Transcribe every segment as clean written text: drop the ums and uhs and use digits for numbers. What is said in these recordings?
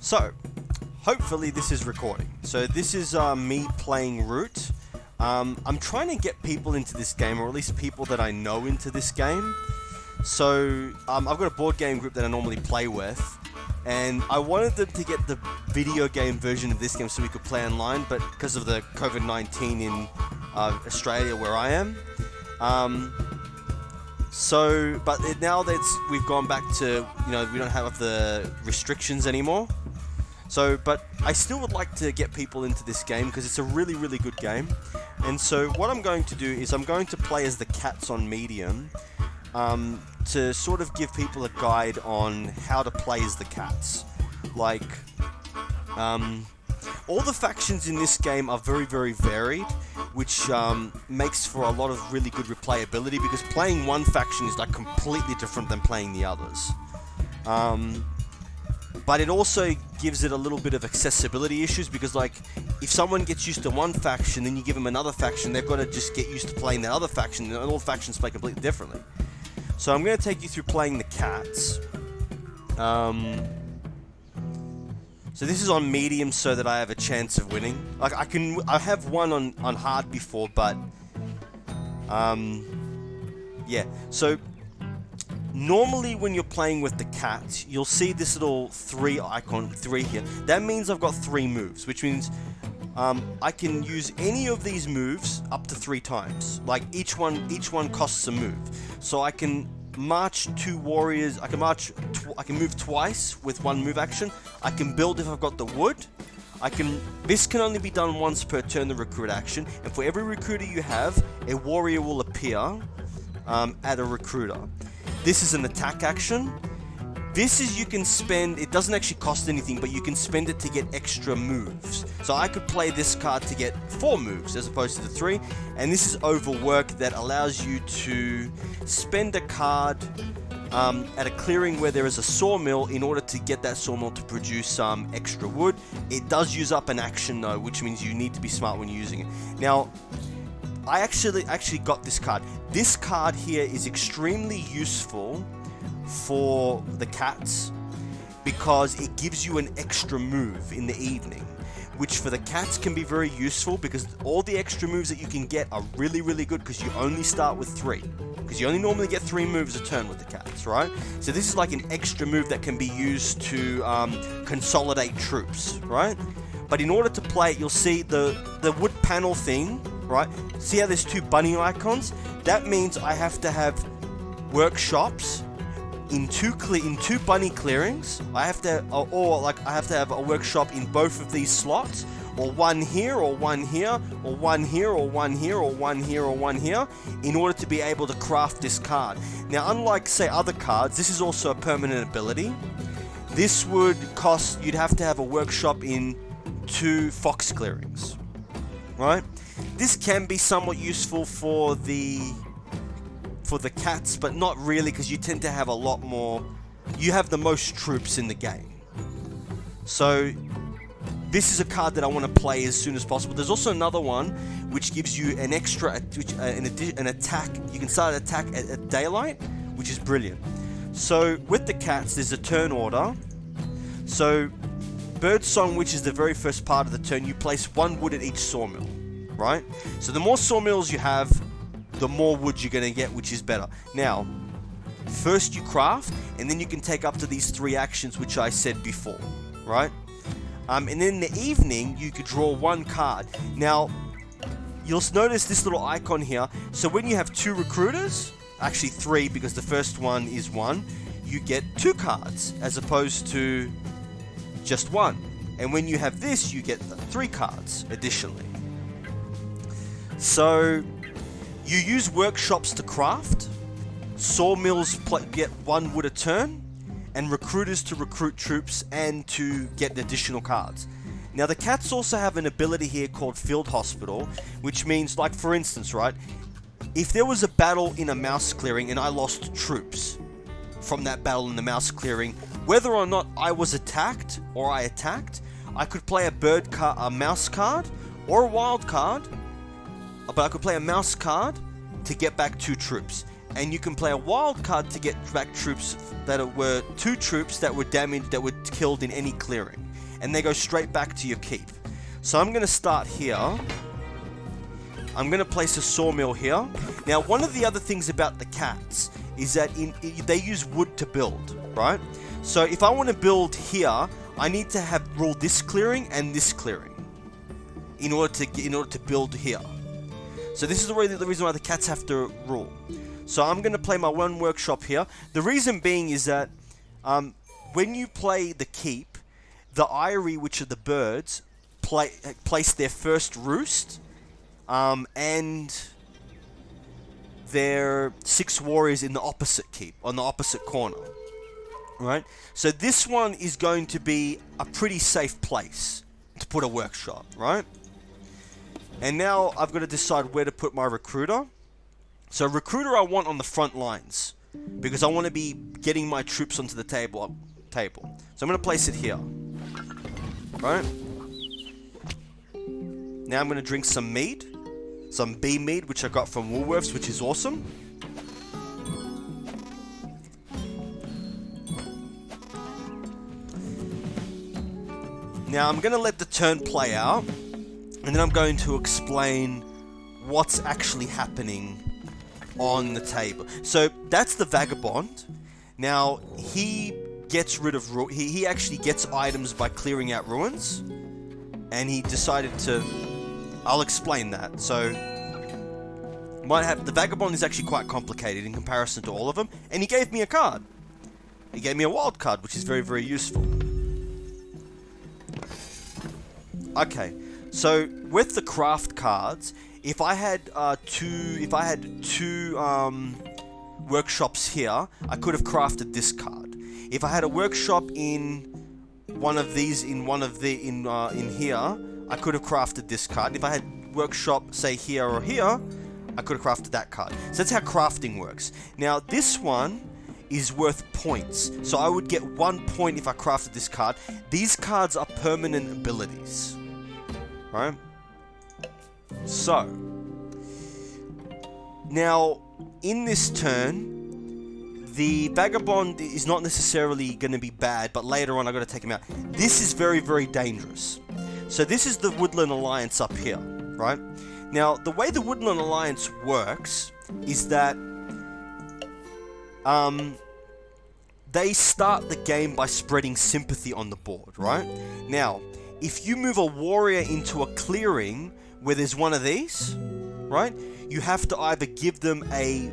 So, hopefully this is recording. So this is me playing Root. I'm trying to get people into this game, or at least people that I know into this game. So, I've got a board game group that I normally play with, and I wanted them to get the video game version of this game so we could play online, but because of the COVID-19 in Australia where I am, now that we've gone back to, we don't have the restrictions anymore. So, but I still would like to get people into this game because it's a really, really good game. And so what I'm going to do is I'm going to play as the cats on medium to sort of give people a guide on how to play as the cats. Like, all the factions in this game are very, very varied, which makes for a lot of really good replayability because playing one faction is like completely different than playing the others. But it also gives it a little bit of accessibility issues because, like, if someone gets used to one faction, then you give them another faction, they've got to just get used to playing that other faction, and all factions play completely differently. So I'm going to take you through playing the cats. So this is on medium so that I have a chance of winning. Like, I have won on hard before, but yeah. So normally when you're playing with the cats, you'll see this little 3 here. That means I've got 3 moves, which means I can use any of these moves up to 3 times. Like each one costs a move. So I can march 2 warriors. I can move twice with 1 move action. I can build if I've got the wood. This can only be done once per turn, the recruit action. And for every recruiter you have, a warrior will appear at a recruiter. This is an attack action. This is, you can spend, it doesn't actually cost anything, but you can spend it to get extra moves. So I could play this card to get 4 moves as opposed to the 3. And this is overwork that allows you to spend a card at a clearing where there is a sawmill in order to get that sawmill to produce extra wood. It does use up an action though, which means you need to be smart when using it. Now, I actually got this card. This card here is extremely useful for the cats because it gives you an extra move in the evening, which for the cats can be very useful because all the extra moves that you can get are really, really good because you only start with 3. Because you only normally get 3 moves a turn with the cats, right? So this is like an extra move that can be used to consolidate troops, right? But in order to play it, you'll see the wood panel thing, right? See how there's 2 bunny icons? That means I have to have workshops in 2 bunny clearings. I have to have a workshop in both of these slots, or 1 here, or 1 here, or 1 here, or 1 here, or 1 here, or 1 here, in order to be able to craft this card. Now, unlike, say, other cards, this is also a permanent ability. This would cost, you'd have to have a workshop in 2 fox clearings, right? This can be somewhat useful for the cats, but not really because you tend to have a lot more, you have the most troops in the game. So this is a card that I want to play as soon as possible. There's also another one which gives you an extra, an attack. You can start an attack at daylight, which is brilliant. So with the cats, there's a turn order. So bird song, which is the very first part of the turn, you place 1 wood at each sawmill, right? So the more sawmills you have, the more wood you're going to get, which is better. Now, first you craft, and then you can take up to these 3 actions, which I said before, right? And then in the evening, you could draw 1 card. Now, you'll notice this little icon here. So when you have 2 recruiters, actually 3, because the first one is 1, you get 2 cards, as opposed to just 1. And when you have this, you get 3 cards additionally. So you use workshops to craft, sawmills get 1 wood a turn, and recruiters to recruit troops and to get additional cards. Now the cats also have an ability here called Field Hospital, which means, like, for instance, right, if there was a battle in a mouse clearing and I lost troops from that battle in the mouse clearing, whether or not I was attacked or I attacked, I could play a mouse card or a wild card, but I could play a mouse card to get back 2 troops. and you can play a wild card to get back troops that were 2 troops that were damaged, that were killed in any clearing, and they go straight back to your keep. So I'm going to start here. I'm going to place a sawmill here. Now, one of the other things about the cats is that they use wood to build, right? So if I want to build here, I need to have rule this clearing and this clearing in order to build here. So this is the reason why the cats have to rule. So I'm going to play my 1 workshop here. The reason being is that when you play the keep, the eyrie, which are the birds, place their first roost, and their 6 warriors in the opposite keep, on the opposite corner. Right? So this one is going to be a pretty safe place to put a workshop, right? And now I've got to decide where to put my recruiter. So recruiter I want on the front lines, because I want to be getting my troops onto the table. So I'm going to place it here. Right? Now I'm going to drink some mead. Some bee mead, which I got from Woolworths, which is awesome. Now I'm going to let the turn play out, and then I'm going to explain what's actually happening on the table. So that's the vagabond. Now he gets rid of he actually gets items by clearing out ruins, and he decided to. I'll explain that. So the vagabond is actually quite complicated in comparison to all of them, and he gave me a card. He gave me a wild card, which is very, very useful. Okay, so with the craft cards, if I had two workshops here, I could have crafted this card. If I had a workshop in one of these, in here, I could have crafted this card. If I had workshop, say here or here, I could have crafted that card. So that's how crafting works. Now this one is worth points, so I would get 1 point if I crafted this card. These cards are permanent abilities. Right? So, now, in this turn, the vagabond is not necessarily going to be bad, but later on I've got to take him out. This is very, very dangerous. So this is the Woodland Alliance up here, right? Now, the way the Woodland Alliance works is that they start the game by spreading sympathy on the board, right? Now, if you move a warrior into a clearing where there's one of these, right, you have to either give them a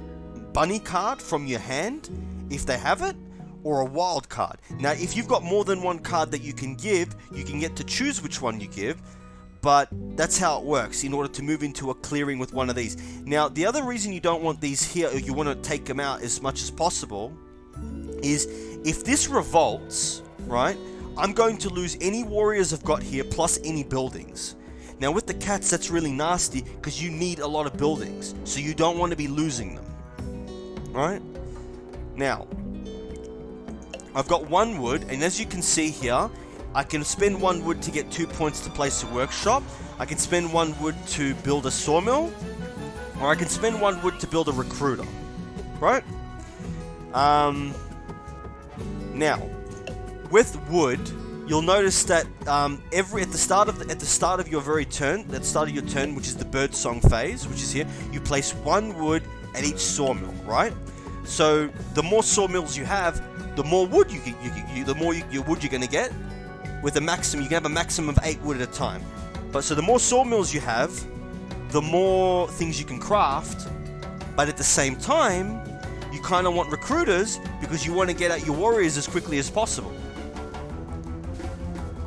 bunny card from your hand, if they have it, or a wild card. Now, if you've got more than one card that you can give, you can get to choose which one you give, but that's how it works in order to move into a clearing with one of these. Now, the other reason you don't want these here, or you want to take them out as much as possible, is if this revolts, right, I'm going to lose any warriors I've got here, plus any buildings. Now with the cats, that's really nasty, because you need a lot of buildings, so you don't want to be losing them. Right? Now, I've got 1 wood, and as you can see here, I can spend 1 wood to get 2 points to place a workshop. I can spend 1 wood to build a sawmill, or I can spend 1 wood to build a recruiter. Right? Now, with wood, you'll notice that at the start of your turn, which is the bird song phase, which is here, you place 1 wood at each sawmill, right? So the more sawmills you have, the more wood wood you're going to get. With a maximum, you can have a maximum of 8 wood at a time. But so the more sawmills you have, the more things you can craft. But at the same time, you kind of want recruiters because you want to get out your warriors as quickly as possible.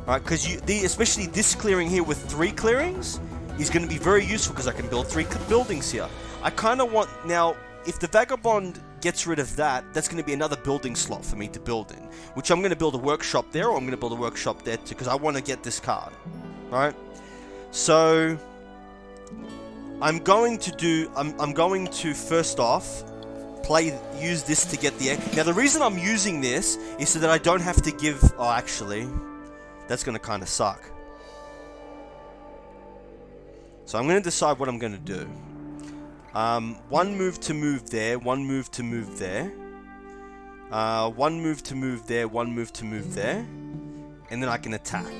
Right, because especially this clearing here with 3 clearings is going to be very useful because I can build 3 buildings here. I kind of want, now, if the vagabond gets rid of that, that's going to be another building slot for me to build in, which I'm going to build a workshop there, or I'm going to build a workshop there too, because I want to get this card. Right? So I'm going to first off use this to get the egg. Now the reason I'm using this is so that I don't have to give, actually, that's going to kind of suck. So I'm going to decide what I'm going to do. One move to move there, one move to move there. One move to move there, one move to move there. And then I can attack.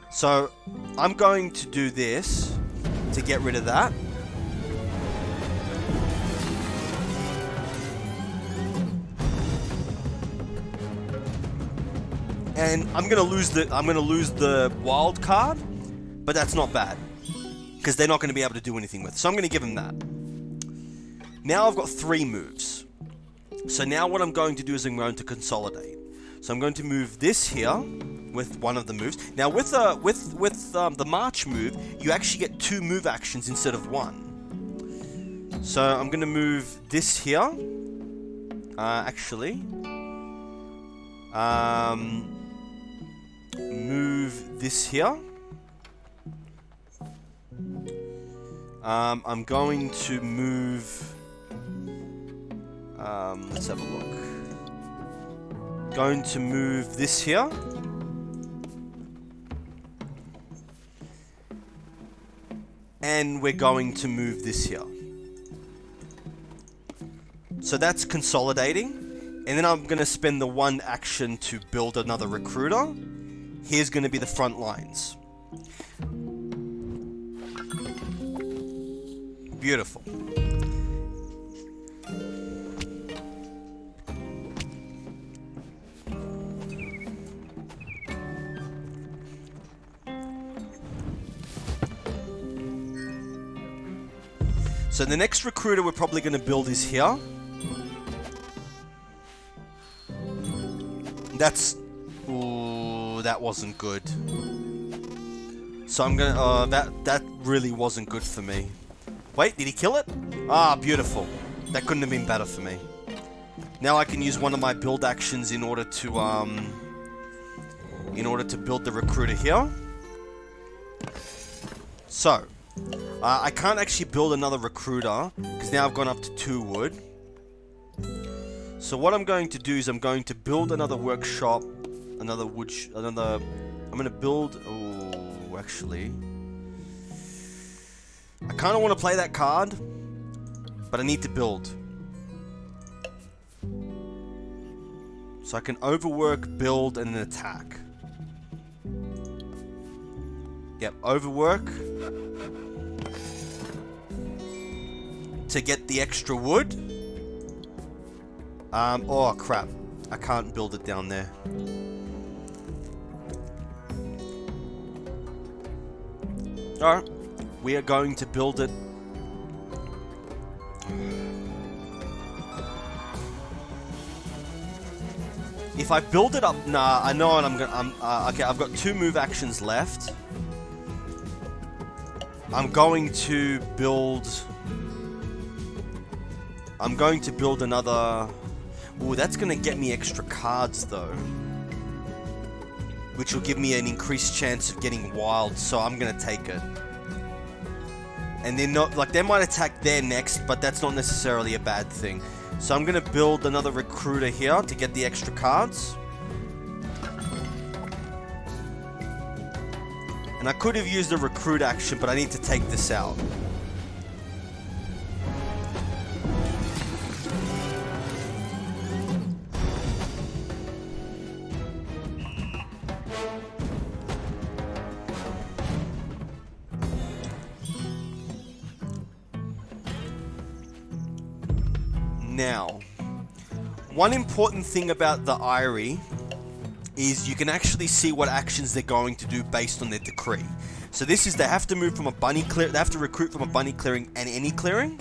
So, I'm going to do this to get rid of that. And I'm gonna lose the wild card, but that's not bad. Because they're not going to be able to do anything with. So I'm going to give him that. Now I've got 3 moves. So now what I'm going to do is I'm going to consolidate. So I'm going to move this here with one of the moves. Now with the march move, you actually get 2 move actions instead of 1. So I'm going to move this here. Move this here. I'm going to move... let's have a look. Going to move this here. And we're going to move this here. So that's consolidating. And then I'm going to spend the 1 action to build another recruiter. Here's going to be the front lines. Beautiful. So the next recruiter we're probably going to build is here. That's... Ooh, that wasn't good. So I'm going to... that really wasn't good for me. Wait, did he kill it? Ah, beautiful. That couldn't have been better for me. Now I can use one of my build actions in order to build the recruiter here. So, I can't actually build another recruiter because now I've gone up to 2 wood. So what I'm going to do is I'm going to build another workshop, another wood. I'm going to build. Oh, actually. I kind of want to play that card, but I need to build. So I can overwork, build, and then attack. Yep, overwork. To get the extra wood. Oh crap. I can't build it down there. Alright. We are going to build it. If I build it up, nah, I know what I'm gonna. Okay, I've got 2 move actions left. I'm going to build another. Ooh, that's gonna get me extra cards though, which will give me an increased chance of getting wild. So I'm gonna take it. And they're not, like, they might attack there next, but that's not necessarily a bad thing. So I'm going to build another recruiter here to get the extra cards. And I could have used a recruit action, but I need to take this out. Now, one important thing about the Eyrie is you can actually see what actions they're going to do based on their decree. So this is, they have to move from a bunny clear, they have to recruit from a bunny clearing and any clearing.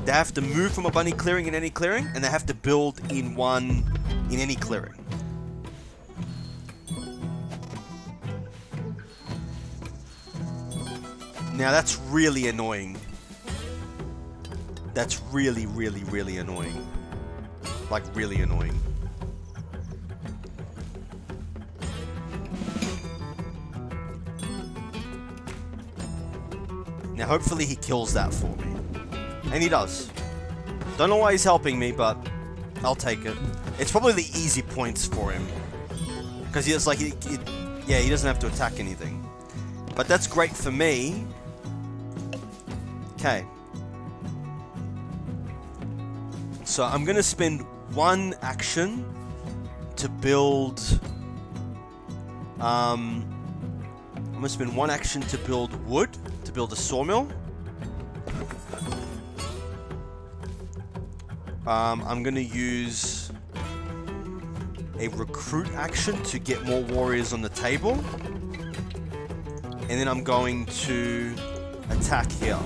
They have to move from a bunny clearing and any clearing, and they have to build in any clearing. Now that's really annoying. That's really, really, really annoying. Like, really annoying. Now, hopefully he kills that for me. And he does. Don't know why he's helping me, but I'll take it. It's probably the easy points for him. Because he doesn't have to attack anything. But that's great for me. Okay. So I'm going to spend one action to build... I'm going to spend one action to build wood, to build a sawmill. I'm going to use a recruit action to get more warriors on the table. And then I'm going to attack here.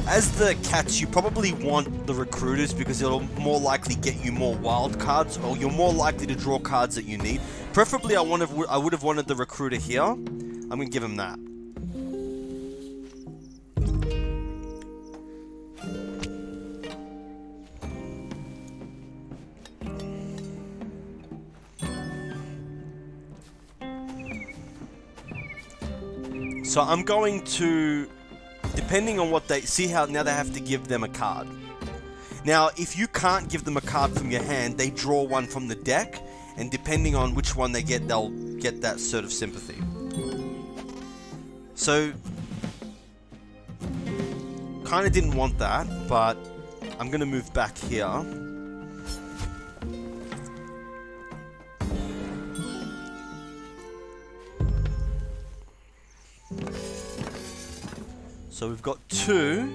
As the cats, you probably want the recruiters because it'll more likely get you more wild cards, or you're more likely to draw cards that you need. Preferably, I would have wanted the recruiter here. I'm going to give him that. So I'm going to, depending on what they, see how now they have to give them a card. Now, if you can't give them a card from your hand, they draw one from the deck, and depending on which one they get, they'll get that sort of sympathy. So, kind of didn't want that, but I'm going to move back here. So we've got 2.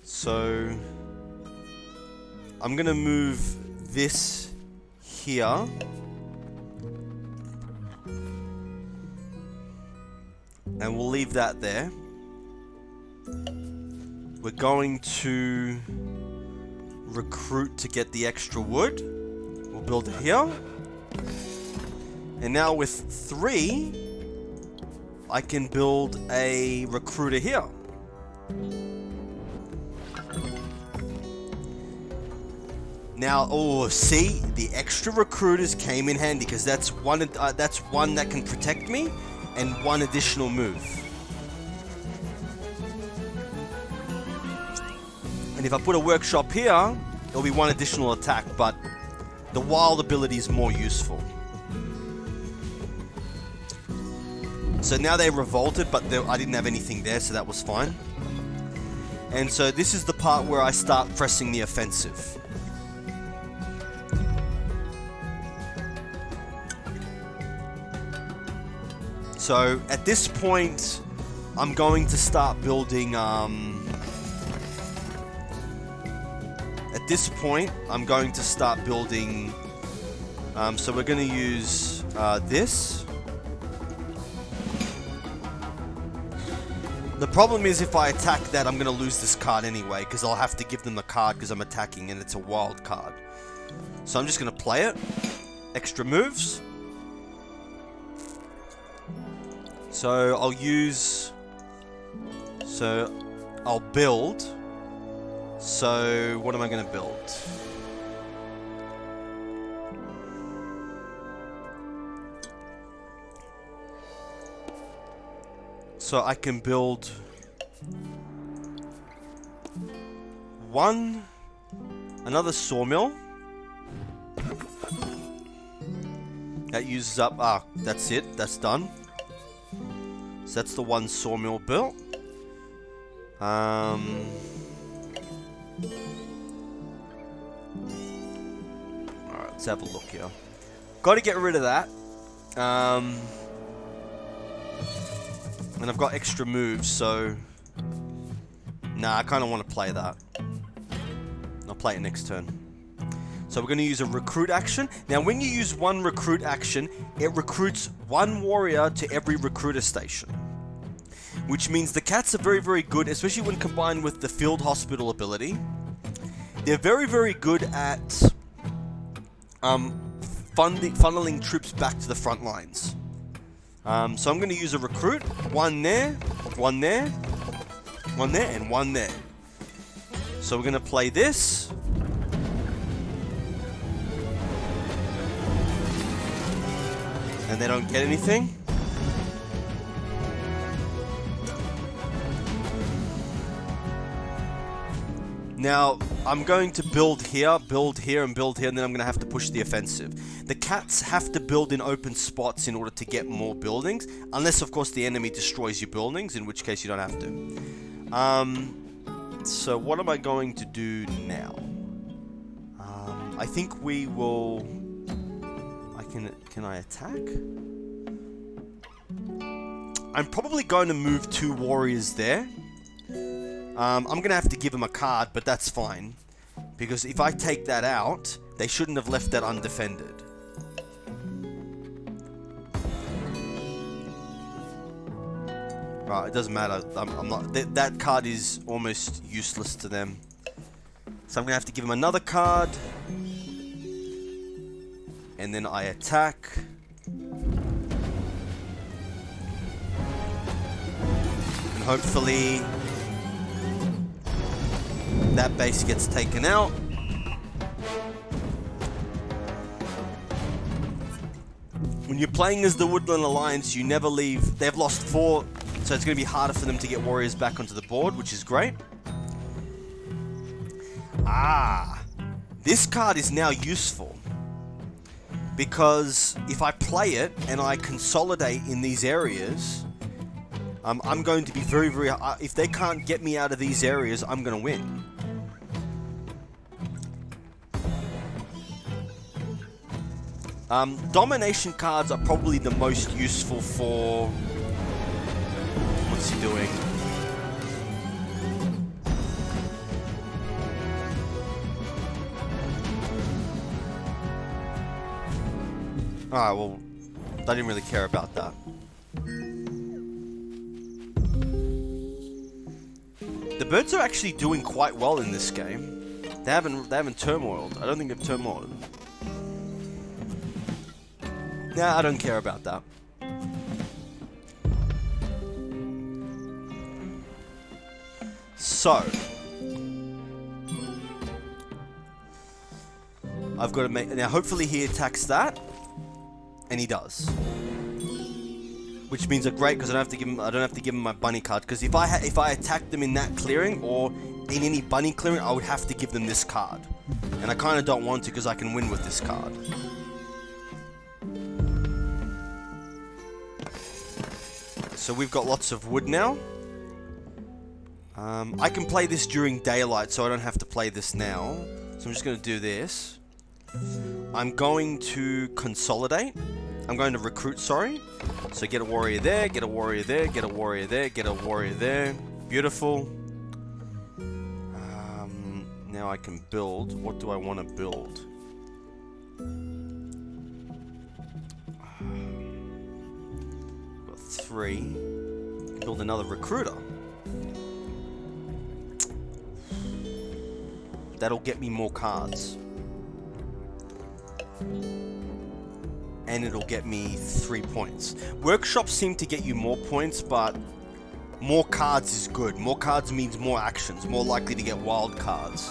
So I'm going to move this here. And we'll leave that there. We're going to recruit to get the extra wood. We'll build it here. And now with 3, I can build a recruiter here. Now, oh, see, the extra recruiters came in handy because that's one that can protect me and one additional move. And if I put a workshop here, it'll be one additional attack, but the wild ability is more useful. So now they revolted, but I didn't have anything there, so that was fine. And so this is the part where I start pressing the offensive. So at this point, I'm going to start building... At this point, I'm going to start building... so we're going to use this. The problem is if I attack that, I'm going to lose this card anyway, because I'll have to give them the card because I'm attacking and it's a wild card. So I'm just going to play it. Extra moves. So I'll use... So I'll build. So what am I going to build? So I can build another sawmill. That uses up, that's it, that's done. So that's the one sawmill built. Alright, let's have a look here. Got to get rid of that. And I've got extra moves, so... Nah, I kind of want to play that. I'll play it next turn. So we're going to use a recruit action. Now, when you use one recruit action, it recruits one warrior to every recruiter station. Which means the cats are very, very good, especially when combined with the field hospital ability. They're very, very good at funneling troops back to the front lines. So I'm going to use a recruit. One there, one there, one there, and one there. So we're going to play this. And they don't get anything. Now, I'm going to build here, and build here, and then I'm going to have to push the offensive. The cats have to build in open spots in order to get more buildings, unless of course the enemy destroys your buildings, in which case you don't have to. So what am I going to do now? I think we will... Can I attack? I'm probably going to move 2 warriors there. I'm going to have to give them a card, but that's fine. Because if I take that out, they shouldn't have left that undefended. Right, it doesn't matter. I'm not. That card is almost useless to them. So I'm going to have to give them another card. And then I attack. And hopefully that base gets taken out. When you're playing as the Woodland Alliance, you never leave. They've lost 4, so it's going to be harder for them to get warriors back onto the board, which is great. This card is now useful. Because if I play it and I consolidate in these areas, I'm going to be very, very... if they can't get me out of these areas, I'm going to win. Domination cards are probably the most useful for... What's he doing? Alright, well, I didn't really care about that. The birds are actually doing quite well in this game. They haven't turmoiled. I don't think they've turmoiled. Nah, I don't care about that. So I've got to make... Now, hopefully he attacks that. And he does, which means they're great because I don't have to give him my bunny card. Because if I attack them in that clearing or in any bunny clearing, I would have to give them this card, and I kind of don't want to because I can win with this card. So we've got lots of wood now. I can play this during daylight, so I don't have to play this now. So I'm just going to do this. I'm going to consolidate. I'm going to recruit, sorry. So get a warrior there, get a warrior there, get a warrior there, get a warrior there. Beautiful. Now I can build. What do I want to build? Got 3. Build another recruiter. That'll get me more cards. And it'll get me 3 points. Workshops seem to get you more points, but more cards is good. More cards means more actions, more likely to get wild cards.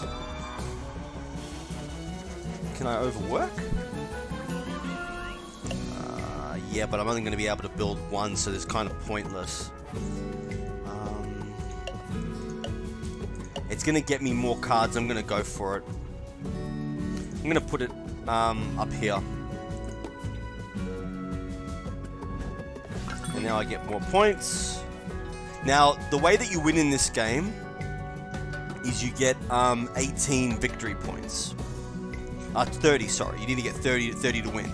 Can I overwork? Yeah, but I'm only going to be able to build 1, so it's kind of pointless. It's going to get me more cards. I'm going to go for it. I'm going to put it up here. And now I get more points. Now, the way that you win in this game is you get 18 victory points. 30, sorry. You need to get 30 to win.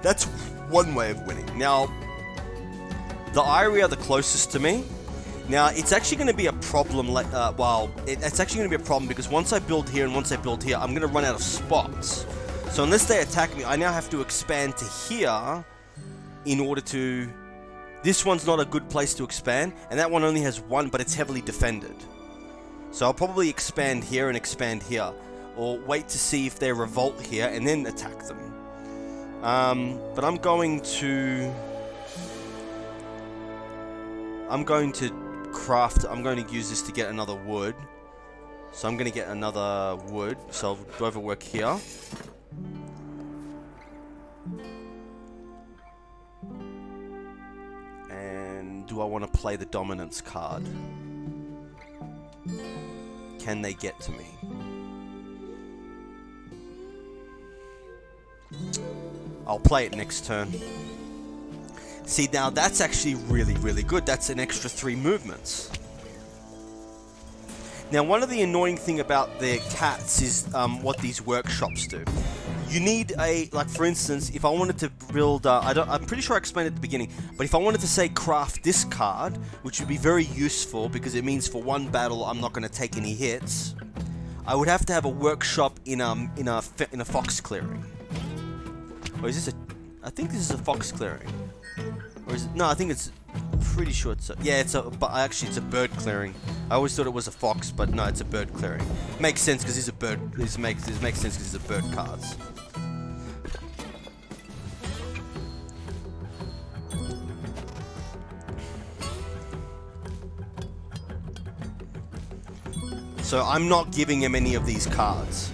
That's one way of winning. Now, the Irie are the closest to me. Now, it's actually going to be a problem, it's actually going to be a problem because once I build here and once I build here, I'm going to run out of spots. So unless they attack me, I now have to expand to here in order to... This one's not a good place to expand, and that one only has 1, but it's heavily defended. So I'll probably expand here and expand here, or wait to see if they revolt here and then attack them. But I'm going to use this to get another wood. So I'm going to get another wood. So I'll go overwork here. And do I want to play the dominance card? Can they get to me? I'll play it next turn. See, now that's actually really, really good. That's an extra 3 movements. Now, one of the annoying thing about the cats is what these workshops do. You need a, like for instance, if I wanted to build, I'm pretty sure I explained at the beginning, but if I wanted to say craft this card, which would be very useful because it means for one battle I'm not going to take any hits, I would have to have a workshop in a fox clearing. Or is this a? I think this is a fox clearing. Or is it? No, I think it's. Pretty sure it's a. Yeah, but actually it's a bird clearing. I always thought it was a fox, but no, it's a bird clearing. Makes sense because he's a bird. This makes sense because he's a bird cards. So I'm not giving him any of these cards.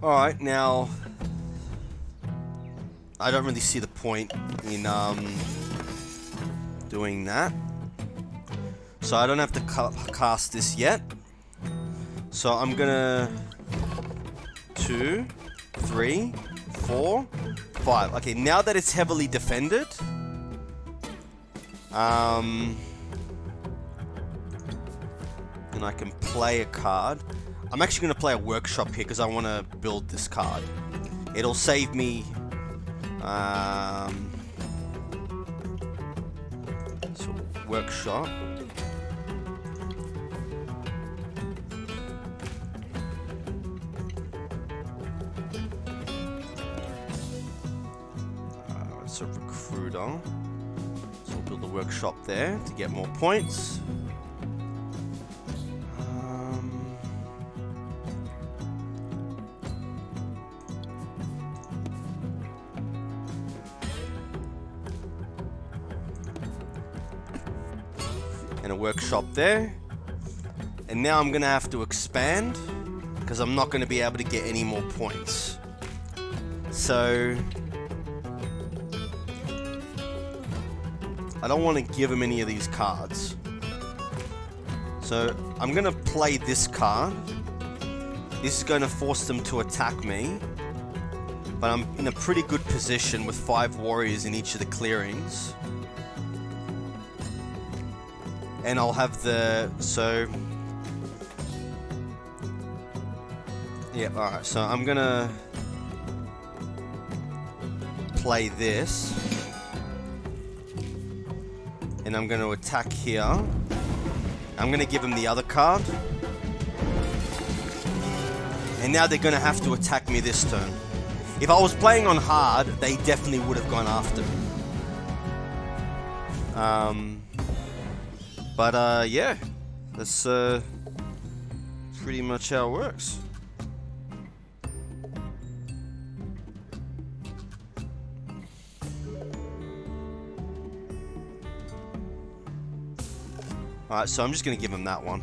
Alright, now I don't really see the point in doing that. So I don't have to cast this yet. So I'm gonna 2, 3, 4, 5. Okay, now that it's heavily defended, and I can play a card. I'm actually going to play a workshop here because I want to build this card. It'll save me so workshop. It's a recruiter. So we'll build a workshop there to get more points. And a workshop there. And now I'm gonna have to expand because I'm not gonna be able to get any more points. So I don't want to give him any of these cards. So I'm gonna play this card. This is gonna force them to attack me. But I'm in a pretty good position with 5 warriors in each of the clearings. And I'll have the, so, yeah, alright, so I'm gonna play this, and I'm gonna attack here. I'm gonna give him the other card, and now they're gonna have to attack me this turn. If I was playing on hard, they definitely would have gone after me. But yeah, that's pretty much how it works. Alright, so I'm just going to give him that one.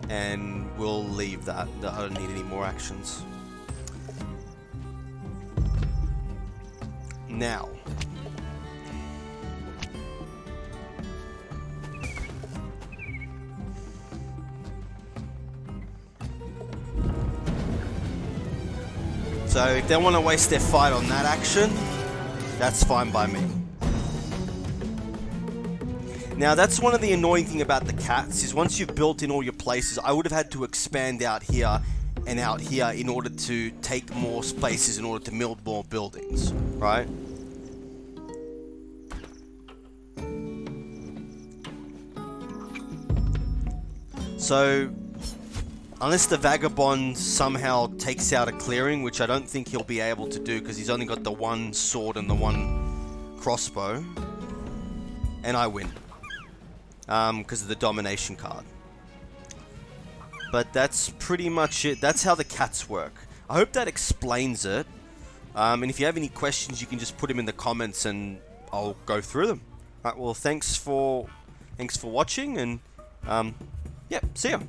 And we'll leave that. I don't need any more actions. Now. So if they want to waste their fight on that action, that's fine by me. Now that's one of the annoying thing about the cats is once you've built in all your places, I would have had to expand out here and out here in order to take more spaces in order to build more buildings, right? So unless the vagabond somehow takes out a clearing, which I don't think he'll be able to do because he's only got the one sword and the one crossbow, and I win because of the domination card. But that's pretty much it. That's how the cats work. I hope that explains it. And if you have any questions, you can just put them in the comments and I'll go through them. Alright, well, thanks for watching, and Yep, see ya.